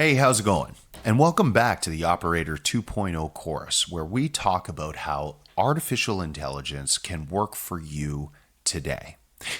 Hey, how's it going? And welcome back to the Operator 2.0 course, where we talk about how artificial intelligence can work for you today.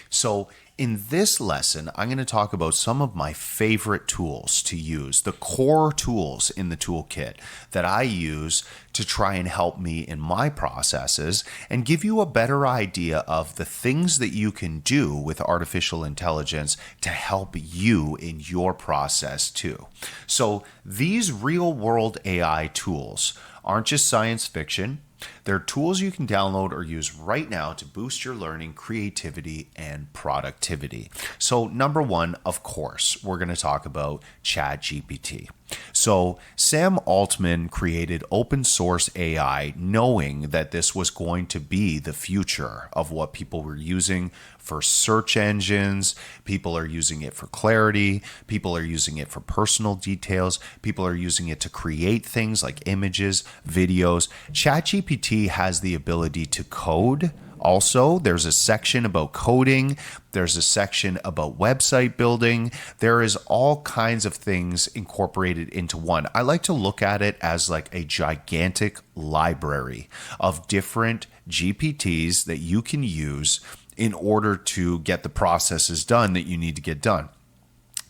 So, in this lesson, I'm going to talk about some of my favorite tools to use, the core tools in the toolkit that I use to try and help me in my processes and give you a better idea of the things that you can do with artificial intelligence to help you in your process too. So, these real world AI tools aren't just science fiction. They're tools you can download or use right now to boost your learning, creativity, and productivity. So, number one, of course, we're going to talk about ChatGPT. So, Sam Altman created open source AI knowing that this was going to be the future of what people were using for search engines. People are using it for clarity. People are using it for personal details. People are using it to create things like images, videos. ChatGPT has the ability to code. Also, there's a section about coding. There's a section about website building. There is all kinds of things incorporated into one. I like to look at it as like a gigantic library of different GPTs that you can use in order to get the processes done that you need to get done.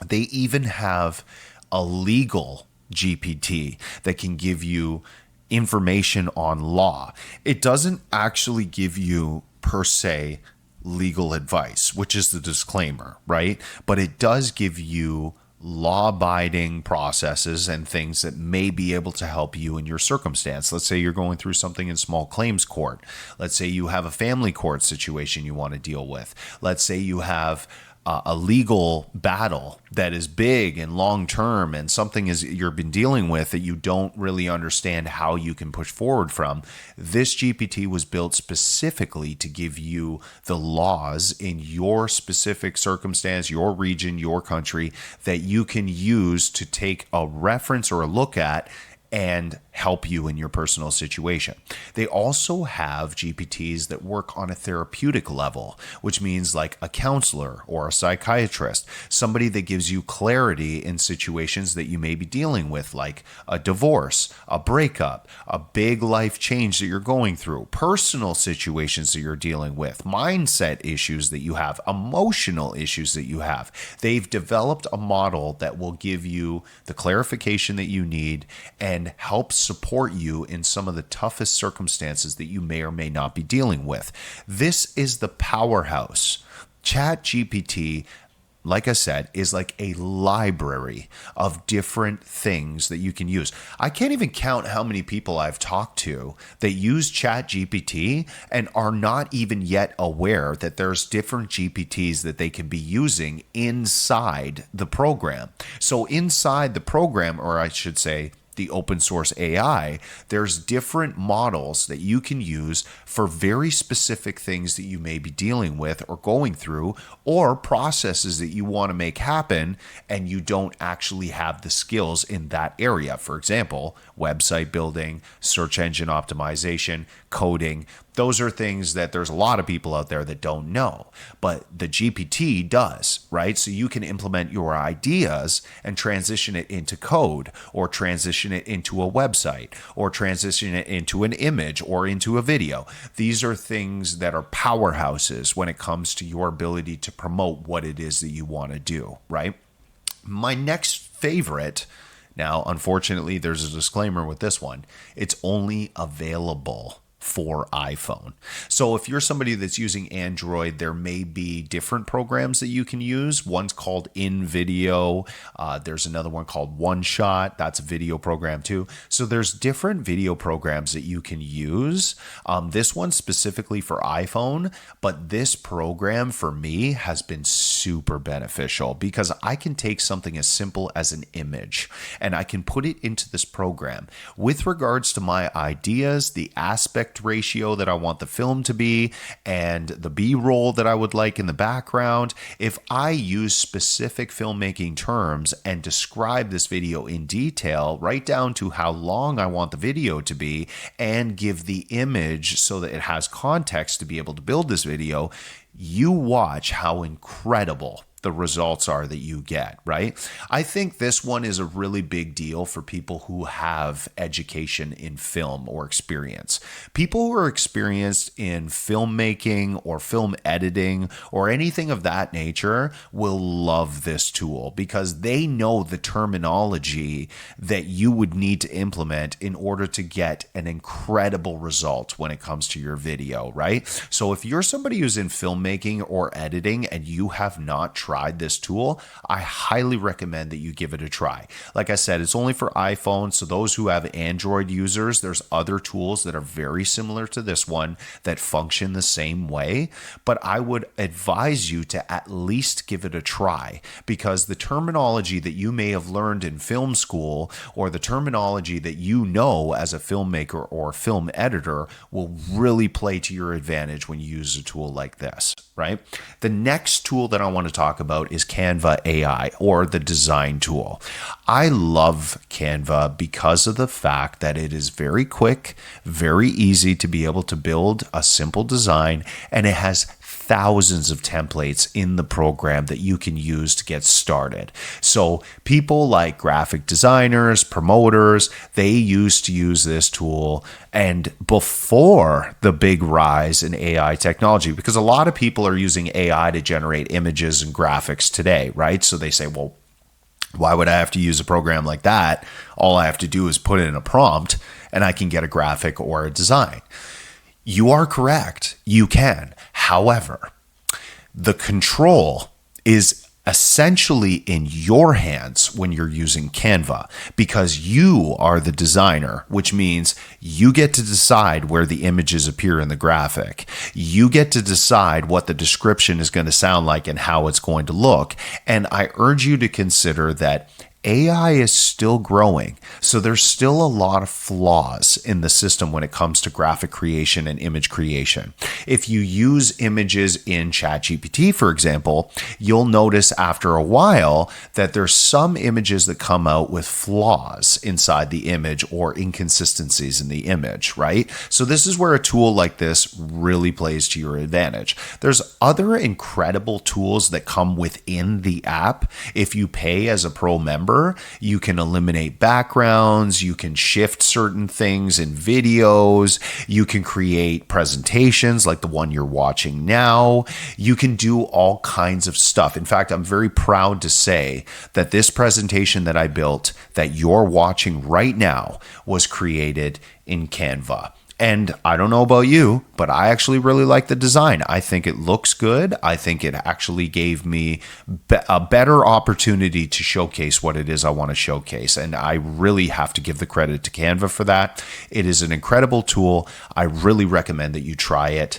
They even have a legal GPT that can give you information on law. It doesn't actually give you, per se, legal advice, which is the disclaimer, right? But it does give you law-abiding processes and things that may be able to help you in your circumstance. Let's say you're going through something in small claims court. Let's say you have a family court situation you want to deal with. Let's say you have a legal battle that is big and long term and something is you've been dealing with that you don't really understand how you can push forward from. This GPT was built specifically to give you the laws in your specific circumstance, your region, your country that you can use to take a reference or a look at and help you in your personal situation. They also have GPTs that work on a therapeutic level, which means like a counselor or a psychiatrist, somebody that gives you clarity in situations that you may be dealing with, like a divorce, a breakup, a big life change that you're going through, personal situations that you're dealing with, mindset issues that you have, emotional issues that you have. They've developed a model that will give you the clarification that you need and help support you in some of the toughest circumstances that you may or may not be dealing with. This is the powerhouse. ChatGPT, like I said, is like a library of different things that you can use. I can't even count how many people I've talked to that use ChatGPT and are not even yet aware that there's different GPTs that they can be using inside the program. So inside the program, or I should say, the open source AI, there's different models that you can use for very specific things that you may be dealing with or going through, or processes that you want to make happen and you don't actually have the skills in that area. For example, website building, search engine optimization, coding. Those are things that there's a lot of people out there that don't know, but the GPT does, right? So you can implement your ideas and transition it into code, or transition it into a website, or transition it into an image or into a video. These are things that are powerhouses when it comes to your ability to promote what it is that you want to do, right? My next favorite, now, unfortunately, there's a disclaimer with this one. It's only available for iPhone. So if you're somebody that's using Android, there may be different programs that you can use. One's called InVideo. There's another one called OneShot. That's a video program too. So there's different video programs that you can use. This one's specifically for iPhone, but this program for me has been super beneficial because I can take something as simple as an image and I can put it into this program with regards to my ideas, the aspect ratio that I want the film to be, and the B-roll that I would like in the background. If I use specific filmmaking terms and describe this video in detail, right down to how long I want the video to be, and give the image so that it has context to be able to build this video, you watch how incredible the results are that you get, right? I think this one is a really big deal for people who have education in film or experience. People who are experienced in filmmaking or film editing or anything of that nature will love this tool because they know the terminology that you would need to implement in order to get an incredible result when it comes to your video, right? So if you're somebody who's in filmmaking or editing and you have not tried this tool, I highly recommend that you give it a try. Like I said, it's only for iPhone, so those who have Android users, there's other tools that are very similar to this one that function the same way, but I would advise you to at least give it a try because the terminology that you may have learned in film school or the terminology that you know as a filmmaker or film editor will really play to your advantage when you use a tool like this, right? The next tool that I want to talk about is Canva AI, or the design tool. I love Canva because of the fact that it is very quick, very easy to be able to build a simple design, and it has thousands of templates in the program that you can use to get started. So people like graphic designers, promoters, they used to use this tool and before the big rise in AI technology, because a lot of people are using AI to generate images and graphics today, right? So they say, well, why would I have to use a program like that? All I have to do is put in a prompt and I can get a graphic or a design. You are correct. You can. However, the control is essentially in your hands when you're using Canva because you are the designer, which means you get to decide where the images appear in the graphic. You get to decide what the description is going to sound like and how it's going to look. And I urge you to consider that AI is still growing, so there's still a lot of flaws in the system when it comes to graphic creation and image creation. If you use images in ChatGPT, for example, you'll notice after a while that there's some images that come out with flaws inside the image or inconsistencies in the image, right? So this is where a tool like this really plays to your advantage. There's other incredible tools that come within the app. If you pay as a pro member, you can eliminate backgrounds, you can shift certain things in videos, you can create presentations like the one you're watching now, you can do all kinds of stuff. In fact, I'm very proud to say that this presentation that I built that you're watching right now was created in Canva. And I don't know about you, but I actually really like the design. I think it looks good. I think it actually gave me a better opportunity to showcase what it is I want to showcase. And I really have to give the credit to Canva for that. It is an incredible tool. I really recommend that you try it.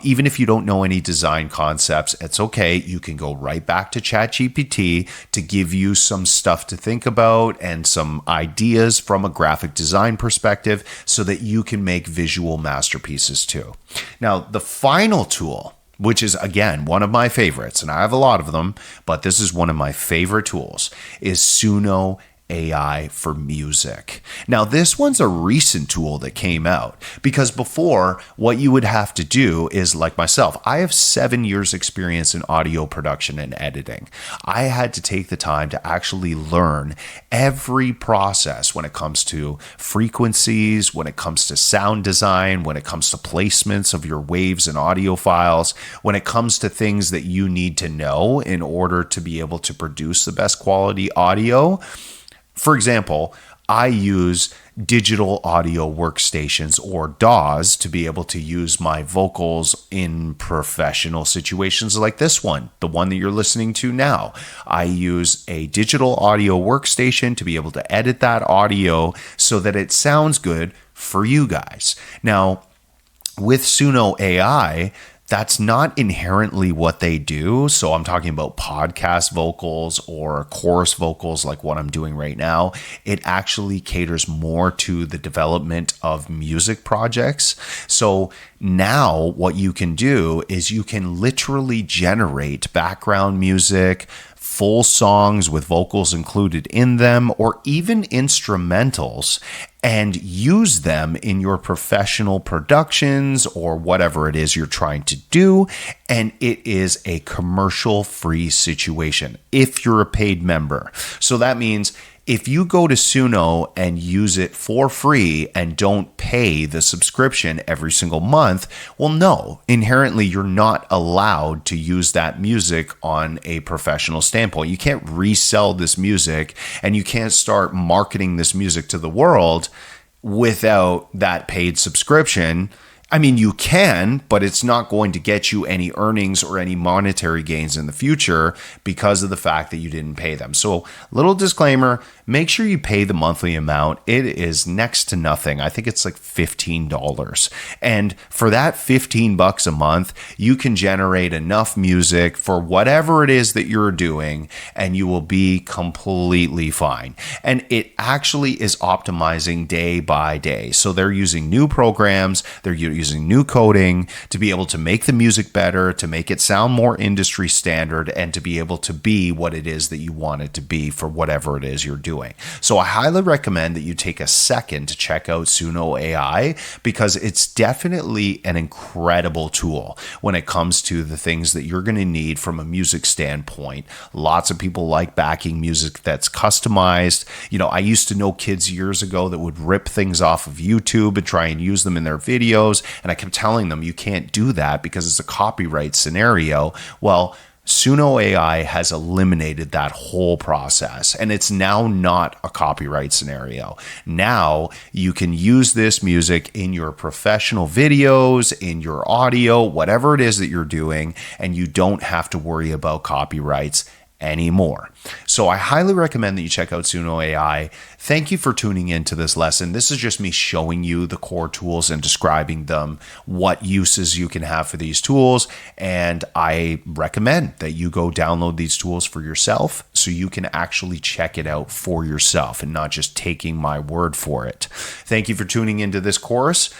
Even if you don't know any design concepts, it's okay. You can go right back to ChatGPT to give you some stuff to think about and some ideas from a graphic design perspective so that you can make visual masterpieces too. Now, the final tool, which is again one of my favorites, and I have a lot of them, but this is one of my favorite tools, is Suno AI for music. Now, this one's a recent tool that came out because before, what you would have to do is, like myself, I have 7 years experience in audio production and editing. I had to take the time to actually learn every process when it comes to frequencies, when it comes to sound design, when it comes to placements of your waves and audio files, when it comes to things that you need to know in order to be able to produce the best quality audio. For example, I use digital audio workstations or DAWs to be able to use my vocals in professional situations like this one, the one that you're listening to now. I use a digital audio workstation to be able to edit that audio so that it sounds good for you guys. Now, with Suno AI, that's not inherently what they do. So I'm talking about podcast vocals or chorus vocals like what I'm doing right now. It actually caters more to the development of music projects. So now what you can do is you can literally generate background music, full songs with vocals included in them, or even instrumentals, and use them in your professional productions or whatever it is you're trying to do. And it is a commercial free situation if you're a paid member. So that means if you go to Suno and use it for free and don't pay the subscription every single month, well, no, inherently you're not allowed to use that music on a professional standpoint. You can't resell this music and you can't start marketing this music to the world without that paid subscription. I mean, you can, but it's not going to get you any earnings or any monetary gains in the future because of the fact that you didn't pay them. So, little disclaimer, make sure you pay the monthly amount. It is next to nothing. I think it's like $15. And for that $15 a month, you can generate enough music for whatever it is that you're doing, and you will be completely fine. And it actually is optimizing day by day. So they're using new programs, they're using new coding to be able to make the music better, to make it sound more industry standard, and to be able to be what it is that you want it to be for whatever it is you're doing. So I highly recommend that you take a second to check out Suno AI, because it's definitely an incredible tool when it comes to the things that you're going to need from a music standpoint. Lots of people like backing music that's customized. You know, I used to know kids years ago that would rip things off of YouTube and try and use them in their videos. And I kept telling them, you can't do that because it's a copyright scenario. Well, Suno AI has eliminated that whole process, and it's now not a copyright scenario. Now you can use this music in your professional videos, in your audio, whatever it is that you're doing, and you don't have to worry about copyrights anymore. So I highly recommend that you check out Suno AI. Thank you for tuning into this lesson. This is just me showing you the core tools and describing them, what uses you can have for these tools. And I recommend that you go download these tools for yourself so you can actually check it out for yourself and not just taking my word for it. Thank you for tuning into this course.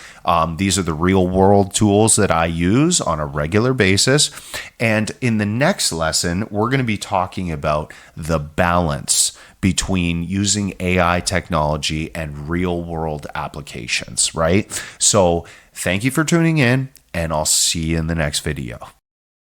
These are the real world tools that I use on a regular basis. And in the next lesson, we're going to be talking about the balance between using AI technology and real world applications, right? So thank you for tuning in, and I'll see you in the next video.